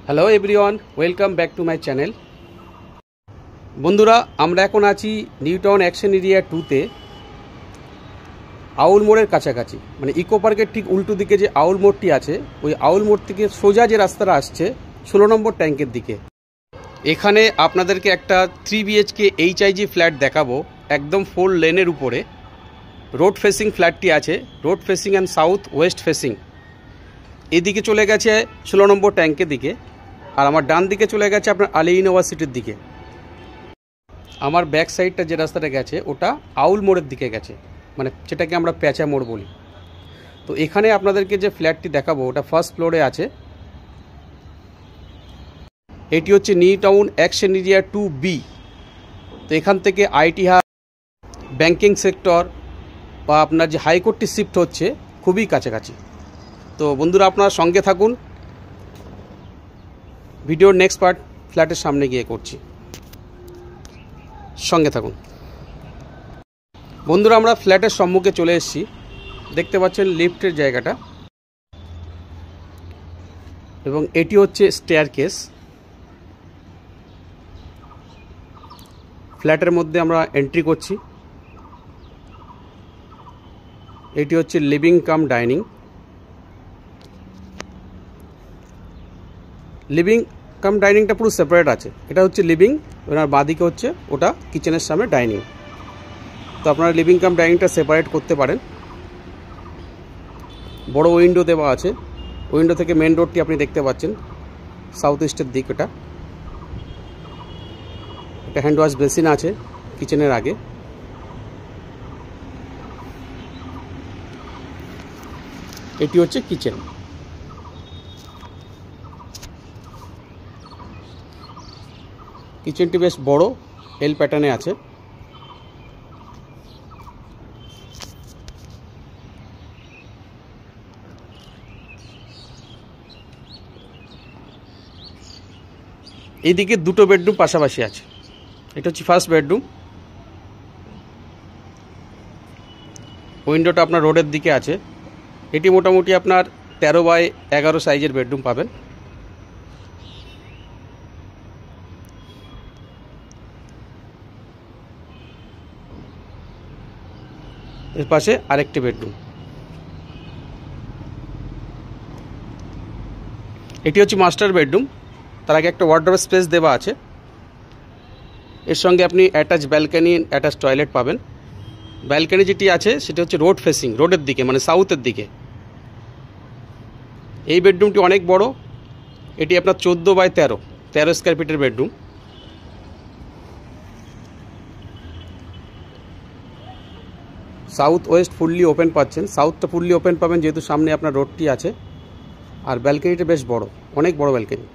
Hello everyone, welcome back to my channel. বন্ধুরা, আমরা এখন আছি নিউ টাউন অ্যাকশন এরিয়া 2-তে, আউল মোড়ের কাছাকাছি। মানে ইকো পার্কের ঠিক উল্টো দিকে যে আউল মোড়টি আছে, ওই আউল মোড় থেকে সোজা যে রাস্তাটা আসছে 16 নম্বর ট্যাঙ্কের দিকে। এখানে আপনাদেরকে একটা 3 BHK HIG ফ্ল্যাট দেখাবো, একদম 4 লেনের উপরে। রোড ফেসিং ফ্ল্যাটটি আছে, road facing and south West facing. এদিকে চলে গেছে 16 নম্বর ট্যাঙ্কের দিকে, আর আমার ডান দিকে চলে গেছে আপনার আলী ইউনিভার্সিটির দিকে। আমার ব্যাক সাইডটা যে রাস্তাটা গেছে ওটা আউল মোড়ের দিকে গেছে, মানে যেটাকে আমরা প্যাঁচা মোড় বলি। তো এখানে আপনাদেরকে যে ফ্ল্যাটটি দেখাবো ওটা ফার্স্ট ফ্লোরে আছে। এটি হচ্ছে new town action area 2B। তো এখান থেকে আইটি হাব, ব্যাংকিং সেক্টর বা আপনার যে হাইকোর্টটি শিফট হচ্ছে খুবই কাছাকাছি। তো বন্ধুরা, আপনারা সঙ্গে থাকুন, ভিডিওর নেক্সট পার্ট ফ্ল্যাটের সামনে গিয়ে করছি, সঙ্গে থাকুন। বন্ধুরা, আমরা ফ্ল্যাটের সম্মুখে চলে এসেছি। দেখতে পাচ্ছেন লিফটের জায়গাটা, এবং এটি হচ্ছে স্টেয়ারকেস। ফ্ল্যাটের মধ্যে আমরা এন্ট্রি করছি। এটি হচ্ছে living cum dining. Living cum ডাইনিংটা পুরো সেপারেট আছে। এটা হচ্ছে লিভিং, ওনার বাঁদিকে হচ্ছে ওটা কিচেনের সামনে ডাইনিং। তো আপনারা লিভিং কাম ডাইনিংটা সেপারেট করতে পারেন। বড় উইন্ডো দেওয়া আছে, উইন্ডো থেকে মেন রোডটি আপনি দেখতে পাচ্ছেন, সাউথ ইস্টের দিক। এটা হ্যান্ড ওয়াশ বেসিন আছে কিচেনের আগে। এটি হচ্ছে কিচেন। কিচেনটি বেশ বড়, এল প্যাটার্নে আছে। এইদিকে দুটো বেডরুম পাশাপাশি আছে। এটা হচ্ছে ফার্স্ট বেডরুম। উইন্ডোটা আপনার রোডের দিকে আছে। এটি মোটামুটি আপনার 13x11 সাইজের বেডরুম পাবেন। এর পাশে আরেকটি বেডরুম। এটি হচ্ছে মাস্টার বেডরুম। তার আগে একটা ওয়ার্ডরোব স্পেস দেওয়া আছে। এর সঙ্গে আপনি অ্যাটাচ ব্যালকনি, অ্যাটাচ টয়লেট পাবেন। ব্যালকনি যেটি আছে সেটা হচ্ছে রোড ফেসিং, রোডের দিকে, মানে সাউথের দিকে। এই বেডরুমটি অনেক বড়। এটি আপনার 14x13 স্কোয়ার ফিটের bedroom. South West fully open পাচ্ছেন। সাউথটা ফুললি ওপেন পাবেন যেহেতু সামনে আপনার রোডটি আছে। আর ব্যালকনিটা বেশ বড়, অনেক বড় ব্যালকনি।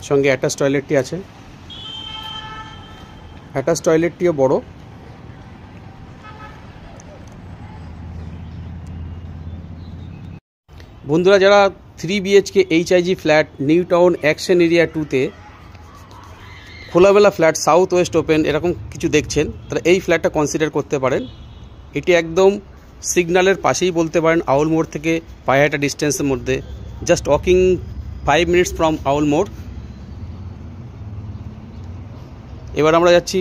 সঙ্গে অ্যাটাচ টয়লেটটি আছে। অ্যাটাচ টয়লেটটিও বড়। বন্ধুরা, যারা 3 BHK HIG flat new town action area 2-তে খোলামেলা ফ্ল্যাট, সাউথ ওয়েস্ট ওপেন, এরকম কিছু দেখছেন, তারা এই ফ্ল্যাটটা কনসিডার করতে পারেন। এটি একদম সিগন্যালের পাশেই বলতে পারেন, আউল মোড় থেকে পায়ে হাঁটা ডিস্টেন্সের মধ্যে, জাস্ট ওয়াকিং 5 মিনিটস ফ্রম আউল মোড়। এবার আমরা যাচ্ছি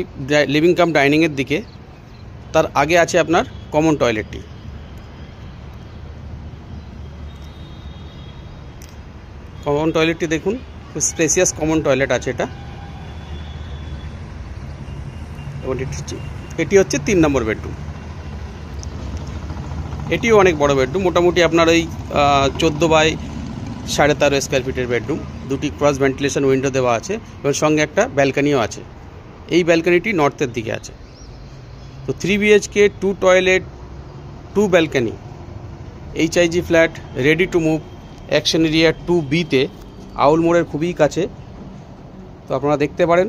লিভিং কাম ডাইনিংয়ের দিকে। তার আগে আছে আপনার কমন টয়লেটটি। কমন টয়লেটটি দেখুন, স্পেসিয়াস কমন টয়লেট আছে এটা। এবং এটি হচ্ছে 3 নম্বর বেডরুম। এটিও অনেক বড় বেডরুম, মোটামুটি আপনার ওই 14x13.5 স্কোয়ার ফিটের বেডরুম। দুটি ক্রস ভেন্টিলেশন উইন্ডো দেওয়া আছে, এবং সঙ্গে একটা ব্যালকনিও আছে। এই ব্যালকনিটি নর্থের দিকে আছে। তো 3 BHK 2 toilet 2 balcony HIG flat, ready to move, action area 2B-তে, আউল মোড়ের খুবই কাছে। তো আপনারা দেখতে পারেন।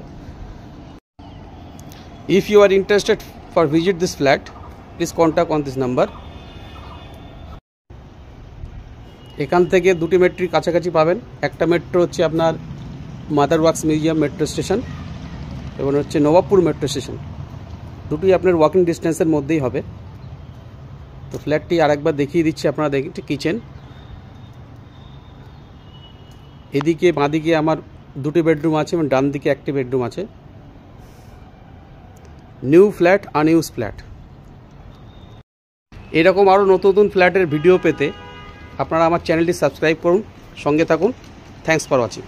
If you are interested for visit this flat, please contact on this number. এখান থেকে দুটি মেট্রোর কাছাকাছি পাবেন। একটা মেট্রো হচ্ছে আপনার mother works museum metro station, এবং হচ্ছে নবাবপুর মেট্রো স্টেশন। দুটোই আপনার ওয়াকিং ডিস্টেন্সের মধ্যেই হবে। তো ফ্ল্যাটটি আরেকবার দেখিয়ে দিচ্ছি আপনারা দেখি। কিচেন, এদিকে বাঁদিকে আমার দুটি বেডরুম আছে এবং ডান দিকে একটি বেডরুম আছে। New flat, আনইউজ flat. এরকম আরও নতুন নতুন ফ্ল্যাটের ভিডিও পেতে আপনারা আমার চ্যানেলটি সাবস্ক্রাইব করুন, সঙ্গে থাকুন। Thanks for watching.